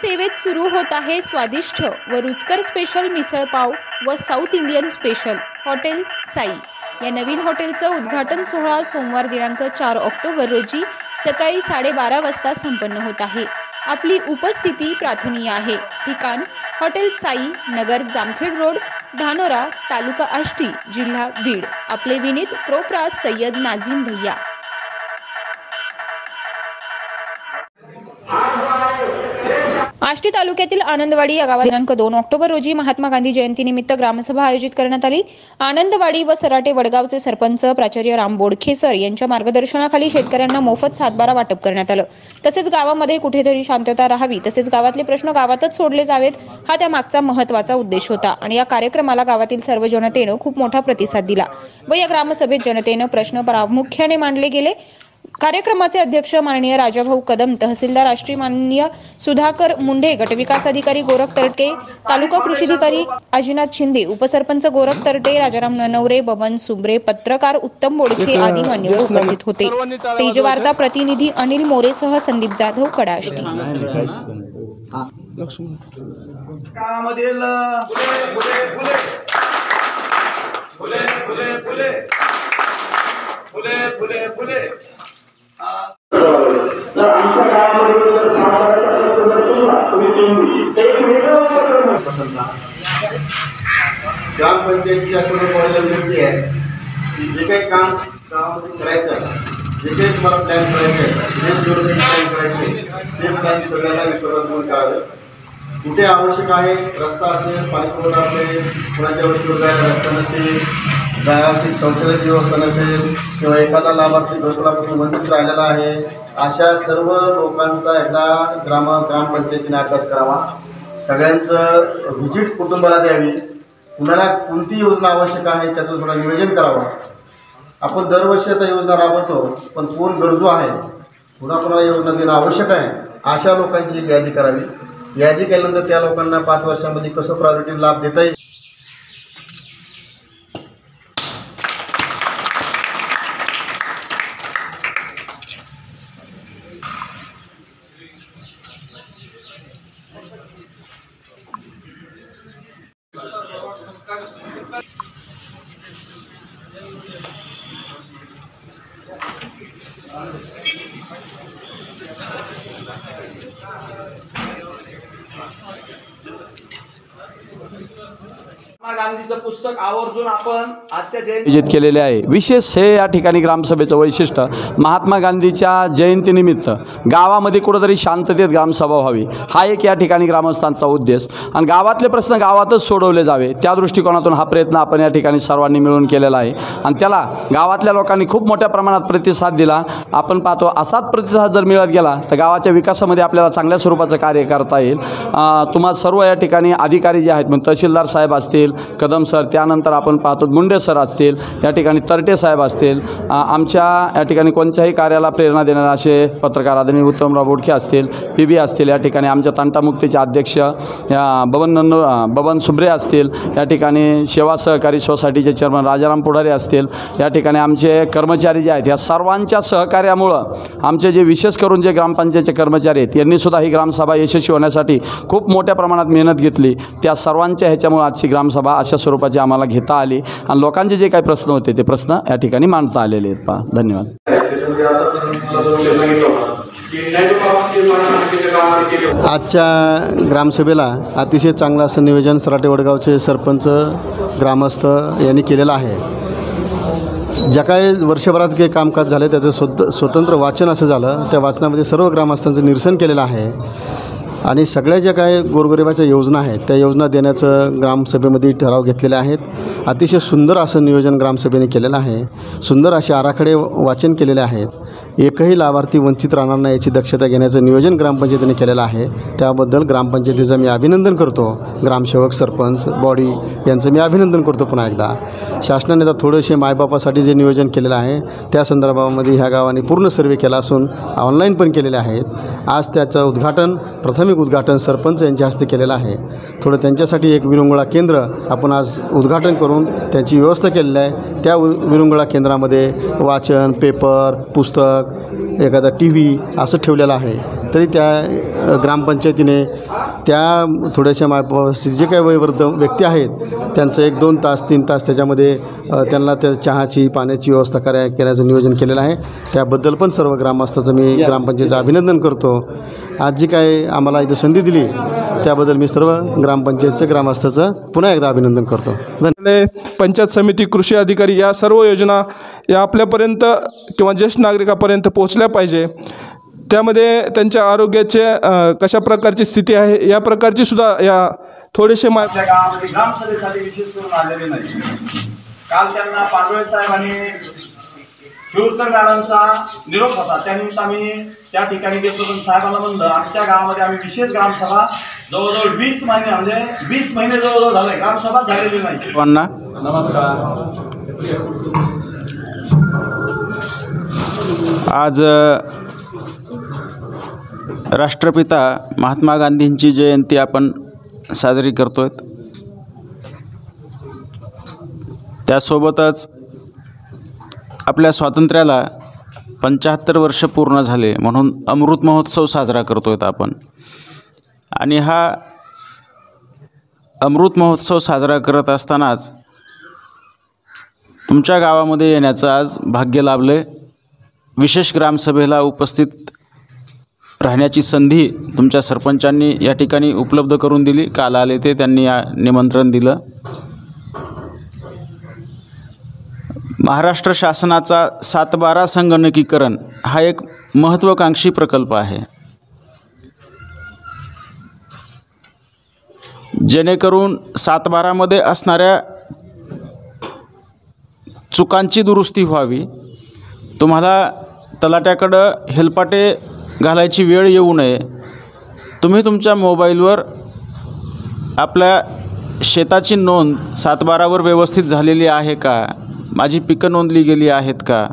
सेवेत सुरू होत आहे स्वादिष्ट व रुचकर स्पेशल मिसळ पाव व south Indian special hotel Sai. या नवीन हॉटेलचं उद्घाटन सोहळा सोमवार दिनांक 4 ऑक्टोबर रोजी सकाळी 12:30 वाजता संपन्न होत आहे। आपली उपस्थिती प्रार्थनीय आहे। ठिकाण हॉटेल साई, नगर जामखेड रोड, धानोरा, तालुका आष्टी, जिल्हा बीड। आपले विनीत प्रोप्रास सय्यद नाझीम भैया। आष्टी तालुक्यातील आनंदवाडी या गावात दिनांक 2 ऑक्टोबर रोजी महात्मा गांधी जयंतीनिमित्त ग्रामसभा आयोजित करण्यात आली। आनंदवाडी व सराटे वडगावचे सरपंच प्राचार्य राम बोडखेसर यांच्या मार्गदर्शनाखाली शेतकऱ्यांना मोफत सातबारा वाटप करण्यात आलं। तसेच गावामध्ये कुठेतरी शांतता राहावी, तसेच गावातले प्रश्न गावातच सोडले जावेत, हा त्या मागचा महत्त्वाचा उद्देश होता। आणि या कार्यक्रमाला गावातील सर्व जनतेने खूप मोठा प्रतिसाद दिला व या ग्रामसभेत जनतेने प्रश्न प्रामुख्याने मांडले गेले। कार्यक्रमाचे अध्यक्ष माननीय राजाभाऊ कदम, तहसीलदार राष्ट्रीय माननीय सुधाकर मुंडे, गटविकास अधिकारी गोरख तरटे, तालुका कृषी अधिकारी अजिनाथ शिंदे, उपसरपंच गोरख तरटे, राजाराम ननवरे, बबन सुब्रे, पत्रकार उत्तम बोडखे आदी मान्यवर उपस्थित होते। तेजवार्ता प्रतिनिधी अनिल मोरेसह संदीप जाधव, कडाष्टी। ग्रामपंचायतीची असं विनंती आहे की जे काही काम गावामध्ये करायचं आहे, जे काही तुम्हाला प्लॅन करायचं आहे, जे डेव्हलपमेंट प्लॅन करायचे ते प्लॅन सगळ्यांना विश्वासात घेऊन करावे। कुठे आवश्यक आहे, रस्ता असेल, पाणीपुरवठा असेल, कुणाच्या वरती जायला रस्ता नसेल, गावातील शौचालयाची व्यवस्था नसेल किंवा एखादा लाभार्थी घरकुलापासून वंचित राहिलेला आहे, अशा सर्व लोकांचा एकदा ग्रामपंचायतीने अभ्यास करावा। सगळ्यांचं व्हिजिट कुटुंबाला द्यावी। कुणाला कोणती योजना आवश्यक आहे त्याचं थोडं नियोजन करावं। आपण दरवर्षी आता योजना राबवतो, पण कोण गरजू आहे, कुणाला योजना देणं आवश्यक आहे, अशा लोकांची एक यादी करावी। यादी केल्यानंतर त्या लोकांना 5 वर्षांमध्ये कसं प्रायोरिटी लाभ देता येईल गांधीचं पुस्तक आवर्जून आपण आजच्या आयोजित केलेले आहे। विशेष हे या ठिकाणी ग्रामसभेचं वैशिष्ट्य महात्मा गांधीच्या जयंतीनिमित्त गावामध्ये कुठेतरी शांततेत ग्रामसभा व्हावी, हा एक या ठिकाणी ग्रामस्थांचा उद्देश, आणि गावातले प्रश्न गावातच सोडवले जावे त्या दृष्टिकोनातून हा प्रयत्न आपण या ठिकाणी सर्वांनी मिळून केलेला आहे। आणि त्याला गावातल्या लोकांनी खूप मोठ्या प्रमाणात प्रतिसाद दिला। आपण पाहतो असाच प्रतिसाद जर मिळत गेला तर गावाच्या विकासामध्ये आपल्याला चांगल्या स्वरूपाचं कार्य करता येईल। तुम्हा सर्व या ठिकाणी अधिकारी जे आहेत, मग तहसीलदार साहेब असतील, कदम सर, त्यानंतर आपण पाहतो मुंडे सर असतील, या ठिकाणी तरटे साहेब असतील, आमच्या या ठिकाणी कोणत्याही कार्याला प्रेरणा देणारे असे पत्रकार आदरणीय उत्तमराव बोडखे असतील, पी असतील, या ठिकाणी आमच्या तंटामुक्तीचे अध्यक्ष बबन सुब्रे असतील, या ठिकाणी सेवा सहकारी सोसायटीचे चेअरमन राजाराम पुढारे असतील, या ठिकाणी आमचे कर्मचारी जे आहेत, या सर्वांच्या सहकार्यामुळं आमचे जे विशेष करून जे ग्रामपंचायतचे कर्मचारी आहेत यांनीसुद्धा ही ग्रामसभा यशस्वी होण्यासाठी खूप मोठ्या प्रमाणात मेहनत घेतली। त्या सर्वांच्या ह्याच्यामुळे आजची ग्रामसभा अशा स्वरूपाची आम्हाला घेता आली आणि लोकांचे जे काही प्रश्न होते ते प्रश्न या ठिकाणी मांडता आलेले आहेत। धन्यवाद। आजच्या ग्रामसभेला अतिशय चांगलं असं नियोजन सराटे वडगावचे सरपंच, ग्रामस्थ यांनी केलेलं आहे। ज्या काही वर्षभरात काही कामकाज झाले त्याचं स्वतंत्र वाचन असं झालं, त्या वाचनामध्ये सर्व ग्रामस्थांचं निरसन केलेलं आहे आणि सगळ्या ज्या काही गोरगरिबाच्या योजना आहेत त्या योजना देण्याचं ग्रामसभेमध्ये ठराव घेतलेले आहेत। अतिशय सुंदर असं नियोजन ग्रामसभेने केलेलं आहे। सुंदर असे आराखडे वाचन केलेले आहेत। एकही लाभार्थी वंचित राहणार नाही याची दक्षता घेण्याचं नियोजन ग्रामपंचायतीने केलेलं आहे। त्याबद्दल ग्रामपंचायतीचं मी अभिनंदन करतो। ग्रामसेवक, सरपंच, बॉडी यांचं मी अभिनंदन करतो। पुन्हा एकदा शासनाने आता थोडेसे मायबापासाठी जे नियोजन केलेलं आहे त्या संदर्भामध्ये ह्या गावाने पूर्ण सर्वे केला असून ऑनलाईन पण केलेले आहेत। आज त्याचं उद्घाटन, प्राथमिक उद्घाटन सरपंच यांच्या हस्ते केलेलं आहे। थोडं त्यांच्यासाठी एक विरंगुळा केंद्र आपण आज उद्घाटन करून त्याची व्यवस्था केलेली आहे। त्या विरंगुळा केंद्रामध्ये वाचन, पेपर, पुस्तक, एखादा TV असं ठेवलेलं आहे। तरी त्या ग्रामपंचायतीने त्या थोड्याशा मायपाशी जे काही वयोवृद्ध व्यक्ती आहेत त्यांचं 1-2 तास 3 तास त्याच्यामध्ये त्यांना त्या चहाची पाण्याची व्यवस्था करण्याचं नियोजन केलेलं आहे. त्याबद्दल पण सर्व ग्रामस्थाचं मी ग्रामपंचायतीचं अभिनंदन करतो. आज जी काय आम्हाला इथं संधी दिली त्याबद्दल मी सर्व ग्रामपंचायतचं ग्रामस्थाचं पुन्हा एकदा अभिनंदन करतो. पंचायत समिती, कृषी अधिकारी या सर्व योजना या आपल्यापर्यंत किंवा ज्येष्ठ नागरिकापर्यंत पोहोचल्या पाहिजे. त्यामध्ये त्यांच्या आरोग्याचे कशा प्रकारची स्थिती आहे या प्रकारची सुद्धा या थोडेसे आपल्या गावामध्ये ग्रामसभेसाठी विशेष करून आलेले नाही. काल त्यांना पांडुळे साहेब आणि शिवकर मॅडमचा निरोप होता. त्यानिमित्त आम्ही त्या ठिकाणी गेलो पण साहेबांना म्हणलं आमच्या गावामध्ये आम्ही विशेष ग्रामसभा जवळजवळ 20 महिने म्हणजे 20 महिने जवळजवळ झाले ग्रामसभा झालेली नाही. आज राष्ट्रपिता महात्मा गांधींची जयंती आपण साजरी करतोय. त्यासोबतच आपल्या स्वातंत्र्याला 75 वर्ष पूर्ण झाले म्हणून अमृत महोत्सव साजरा करतोय आपण. आणि हा अमृत महोत्सव साजरा करत असतानाच तुमच्या गावामध्ये येण्याचं आज भाग्य लाभले. विशेष ग्रामसभेला उपस्थित राहण्याची संधी तुमच्या सरपंचांनी या ठिकाणी उपलब्ध करून दिली. काल आले ते त्यांनी निमंत्रण दिलं. महाराष्ट्र शासनाचा 7/12 संगणकीकरण हा एक महत्त्वाकांक्षी प्रकल्प आहे, जेणेकरून 7/12मध्ये असणाऱ्या चुकांची दुरुस्ती व्हावी. तुम्हाला तलाट्याकडं हेलपाटे घालायची वेळ येऊ नये. तुम्ही तुमच्या मोबाईलवर आपल्या शेताची नोंद 7/12वर व्यवस्थित झालेली आहे का, माझी पिकं नोंदली गेली आहेत का,